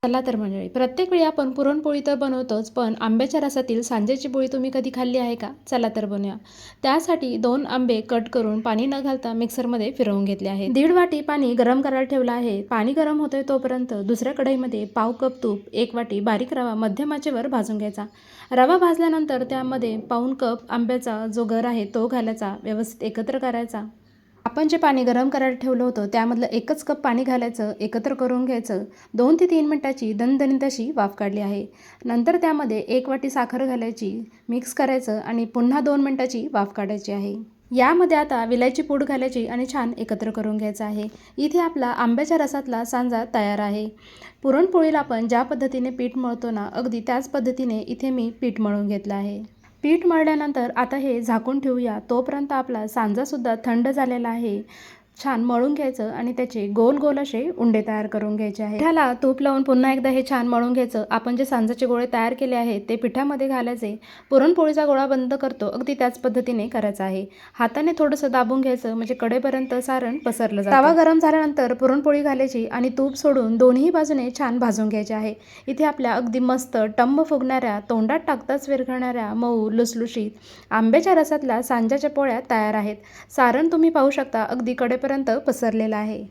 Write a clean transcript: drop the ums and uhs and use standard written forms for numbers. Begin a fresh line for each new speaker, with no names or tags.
चला तर मंडळी, प्रत्येक वेळी आपण पुरणपोळी तर बनवतोच, पण आंब्याच्या रसातील सांज्याची पोळी तुम्ही कधी खाल्ली आहे का? चला तर बनवूया. त्यासाठी 2 आंबे कट करून पाणी न घालता मिक्सरमध्ये फिरवून घेतले आहे. 1.5 वाटी पाणी गरम करायला ठेवलं आहे. पाणी गरम होतंय तोपर्यंत दुसऱ्या कढईमध्ये पाव कप तूप, 1 वाटी बारीक रवा मध्यम आचेवर भाजून घ्यायचा. रवा भाजल्यानंतर त्यामध्ये पाऊण कप आंब्याचा जो गर आहे तो घालायचा, व्यवस्थित एकत्र करायचा. आपण जे पाणी गरम करायला ठेवलं होतं त्यामधलं 1च कप पाणी घालायचं, एकत्र करून घ्यायचं. 2 ते 3 मिनिटाची दणदणीत अशी वाफ काढली आहे. नंतर त्यामध्ये 1 वाटी साखर घालायची, मिक्स करायचं आणि पुन्हा 2 मिनिटाची वाफ काढायची आहे. यामध्ये आता विलायची पूड घालायची आणि छान एकत्र करून घ्यायचं आहे. इथे आपला आंब्याच्या रसातला सांजा तयार आहे. पुरणपोळीला आपण ज्या पद्धतीने पीठ मळतो ना, अगदी त्याच पद्धतीने इथे मी पीठ मळून घेतलं आहे. पीठ मळल्यानंतर आता हे झाकून ठेवूया. तोपर्यंत आपला सांजासुद्धा थंड झालेला आहे. छान मळून घ्यायचं आणि त्याचे गोल गोल असे उंडे तयार करून घ्यायचे आहे. पिठाला तूप लावून पुन्हा एकदा हे छान मळून घ्यायचं. आपण जे सांजाचे गोळे तयार केले आहेत ते पिठामध्ये घालायचे. पुरणपोळीचा गोळा बंद करतो अगदी त्याच पद्धतीने करायचं आहे. हाताने थोडंसं दाबून घ्यायचं म्हणजे कडेपर्यंत सारण पसरलं जातं. तवा गरम झाल्यानंतर पुरणपोळी घालायची आणि तूप सोडून दोन्ही बाजूने छान भाजून घ्यायचे आहे. इथे आपल्या अगदी मस्त टम्म फुगणाऱ्या, तोंडात टाकताच विरघळणाऱ्या, मऊ लुसलुशीत आंब्याच्या रसातल्या सांज्याच्या पोळ्या तयार आहेत. सारण तुम्ही पाहू शकता अगदी कडेपर्यंत पसरलेलं आहे.